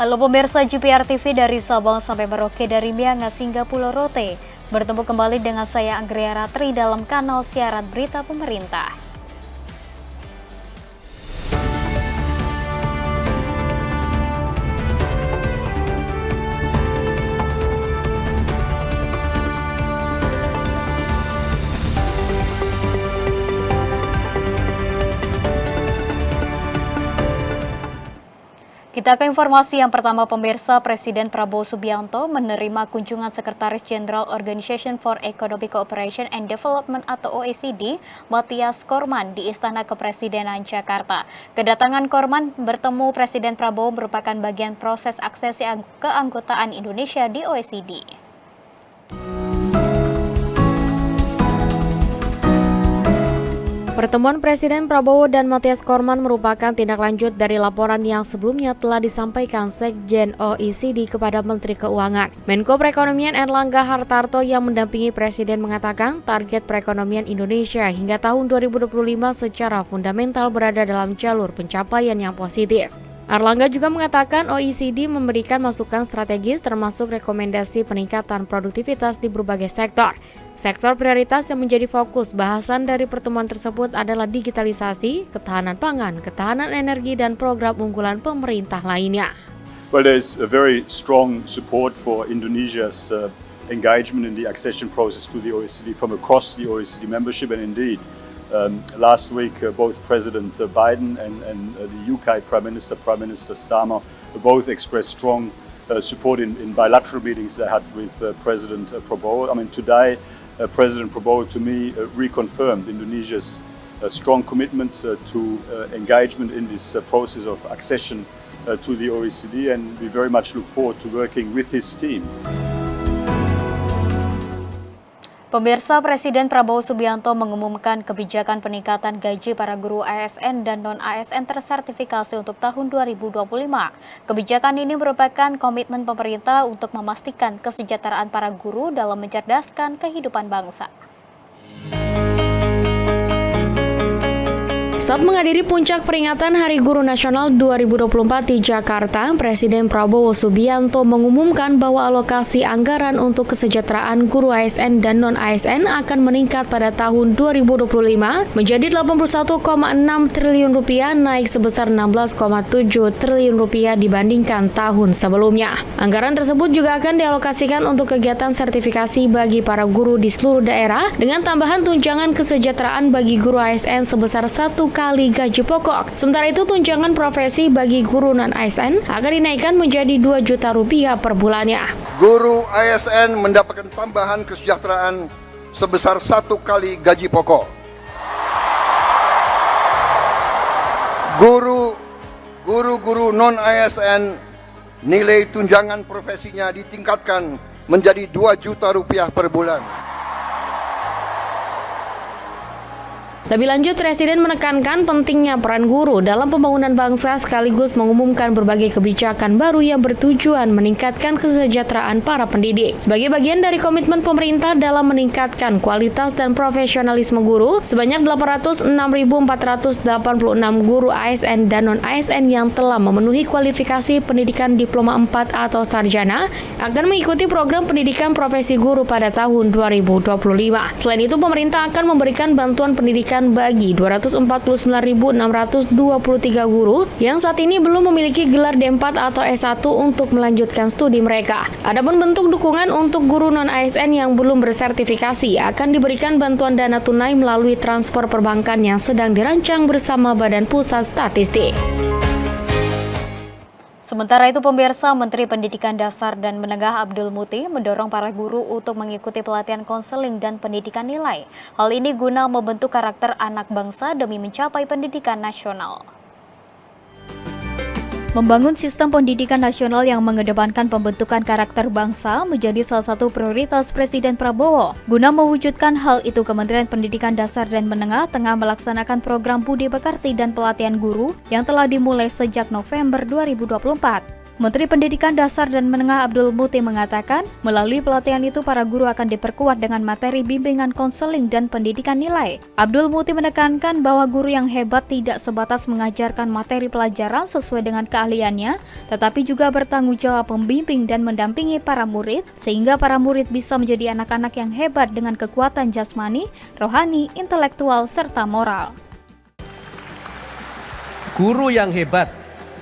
Halo pemirsa GPR TV dari Sabang sampai Merauke, dari Miangas hingga Pulau Rote. Bertemu kembali dengan saya Anggria Ratri dalam kanal siaran berita pemerintah. Kita ke informasi yang pertama pemirsa. Presiden Prabowo Subianto menerima kunjungan Sekretaris Jenderal Organization for Economic Cooperation and Development atau OECD, Mathias Cormann di Istana Kepresidenan Jakarta. Kedatangan Cormann bertemu Presiden Prabowo merupakan bagian proses aksesi keanggotaan Indonesia di OECD. Pertemuan Presiden Prabowo dan Mathias Cormann merupakan tindak lanjut dari laporan yang sebelumnya telah disampaikan Sekjen OECD kepada Menteri Keuangan. Menko Perekonomian Erlangga Hartarto yang mendampingi Presiden mengatakan target perekonomian Indonesia hingga tahun 2025 secara fundamental berada dalam jalur pencapaian yang positif. Erlangga juga mengatakan OECD memberikan masukan strategis termasuk rekomendasi peningkatan produktivitas di berbagai sektor. Sektor prioritas yang menjadi fokus bahasan dari pertemuan tersebut adalah digitalisasi, ketahanan pangan, ketahanan energi, dan program unggulan pemerintah lainnya. Well, there's a very strong support for Indonesia's engagement in the accession process to the OECD from across the OECD membership, and indeed, last week both President Biden and the UK Prime Minister Starmer, both expressed strong support in bilateral meetings they had with President Prabowo. I mean, today President Prabowo to me reconfirmed Indonesia's strong commitment to engagement in this process of accession to the OECD, and we very much look forward to working with his team. Pemirsa, Presiden Prabowo Subianto mengumumkan kebijakan peningkatan gaji para guru ASN dan non-ASN tersertifikasi untuk tahun 2025. Kebijakan ini merupakan komitmen pemerintah untuk memastikan kesejahteraan para guru dalam mencerdaskan kehidupan bangsa. Saat menghadiri puncak peringatan Hari Guru Nasional 2024 di Jakarta, Presiden Prabowo Subianto mengumumkan bahwa alokasi anggaran untuk kesejahteraan guru ASN dan non-ASN akan meningkat pada tahun 2025 menjadi Rp81,6 triliun, naik sebesar Rp16,7 triliun dibandingkan tahun sebelumnya. Anggaran tersebut juga akan dialokasikan untuk kegiatan sertifikasi bagi para guru di seluruh daerah dengan tambahan tunjangan kesejahteraan bagi guru ASN sebesar 1 kali gaji pokok. Sementara itu tunjangan profesi bagi guru non-ASN akan dinaikkan menjadi Rp2 juta per bulannya. Guru ASN mendapatkan tambahan kesejahteraan sebesar 1 kali gaji pokok. Guru non-ASN nilai tunjangan profesinya ditingkatkan menjadi Rp2 juta per bulan. Lebih lanjut, Presiden menekankan pentingnya peran guru dalam pembangunan bangsa sekaligus mengumumkan berbagai kebijakan baru yang bertujuan meningkatkan kesejahteraan para pendidik. Sebagai bagian dari komitmen pemerintah dalam meningkatkan kualitas dan profesionalisme guru, sebanyak 806.486 guru ASN dan non-ASN yang telah memenuhi kualifikasi pendidikan diploma 4 atau sarjana akan mengikuti program pendidikan profesi guru pada tahun 2025. Selain itu, pemerintah akan memberikan bantuan pendidikan bagi 249.623 guru yang saat ini belum memiliki gelar D4 atau S1 untuk melanjutkan studi mereka. Adapun bentuk dukungan untuk guru non-ASN yang belum bersertifikasi akan diberikan bantuan dana tunai melalui transfer perbankan yang sedang dirancang bersama Badan Pusat Statistik. Sementara itu pemirsa, Menteri Pendidikan Dasar dan Menengah Abdul Muti mendorong para guru untuk mengikuti pelatihan konseling dan pendidikan nilai. Hal ini guna membentuk karakter anak bangsa demi mencapai pendidikan nasional. Membangun sistem pendidikan nasional yang mengedepankan pembentukan karakter bangsa menjadi salah satu prioritas Presiden Prabowo. Guna mewujudkan hal itu, Kementerian Pendidikan Dasar dan Menengah tengah melaksanakan program Budi Pekerti dan pelatihan guru yang telah dimulai sejak November 2024. Menteri Pendidikan Dasar dan Menengah Abdul Muti mengatakan, melalui pelatihan itu para guru akan diperkuat dengan materi bimbingan konseling dan pendidikan nilai. Abdul Muti menekankan bahwa guru yang hebat tidak sebatas mengajarkan materi pelajaran sesuai dengan keahliannya, tetapi juga bertanggung jawab membimbing dan mendampingi para murid, sehingga para murid bisa menjadi anak-anak yang hebat dengan kekuatan jasmani, rohani, intelektual, serta moral. Guru yang hebat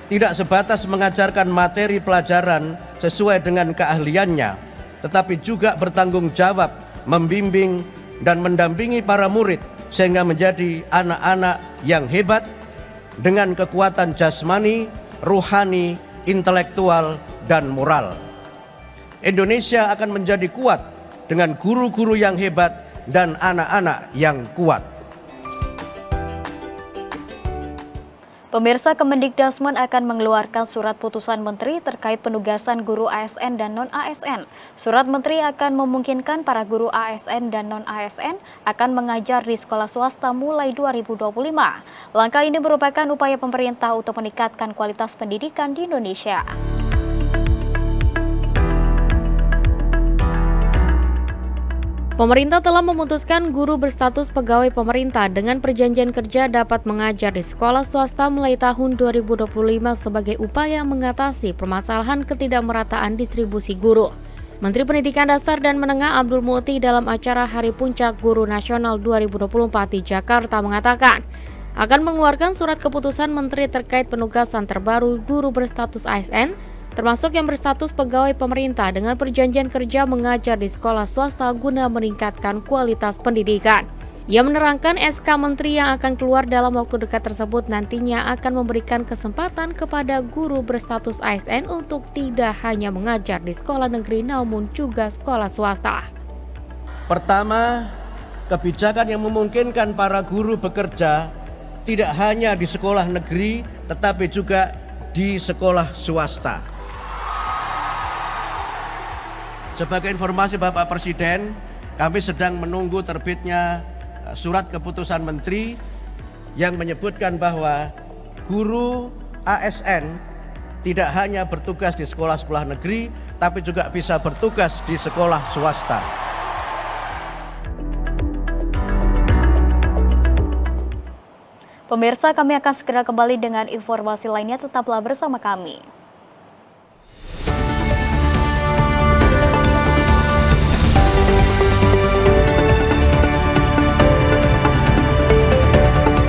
tidak sebatas mengajarkan materi pelajaran sesuai dengan keahliannya, tetapi juga bertanggung jawab membimbing dan mendampingi para murid sehingga menjadi anak-anak yang hebat dengan kekuatan jasmani, rohani, intelektual, dan moral. Indonesia akan menjadi kuat dengan guru-guru yang hebat dan anak-anak yang kuat. Pemirsa, Kemendikbudristek akan mengeluarkan surat putusan menteri terkait penugasan guru ASN dan non-ASN. Surat menteri akan memungkinkan para guru ASN dan non-ASN akan mengajar di sekolah swasta mulai 2025. Langkah ini merupakan upaya pemerintah untuk meningkatkan kualitas pendidikan di Indonesia. Pemerintah telah memutuskan guru berstatus pegawai pemerintah dengan perjanjian kerja dapat mengajar di sekolah swasta mulai tahun 2025 sebagai upaya mengatasi permasalahan ketidakmerataan distribusi guru. Menteri Pendidikan Dasar dan Menengah Abdul Muti dalam acara Hari Puncak Guru Nasional 2024 di Jakarta mengatakan akan mengeluarkan surat keputusan menteri terkait penugasan terbaru guru berstatus ASN, termasuk yang berstatus pegawai pemerintah dengan perjanjian kerja mengajar di sekolah swasta guna meningkatkan kualitas pendidikan. Ia menerangkan SK Menteri yang akan keluar dalam waktu dekat tersebut nantinya akan memberikan kesempatan kepada guru berstatus ASN untuk tidak hanya mengajar di sekolah negeri namun juga sekolah swasta. Pertama, kebijakan yang memungkinkan para guru bekerja tidak hanya di sekolah negeri tetapi juga di sekolah swasta. Sebagai informasi Bapak Presiden, kami sedang menunggu terbitnya surat keputusan menteri yang menyebutkan bahwa guru ASN tidak hanya bertugas di sekolah-sekolah negeri, tapi juga bisa bertugas di sekolah swasta. Pemirsa, kami akan segera kembali dengan informasi lainnya, tetaplah bersama kami.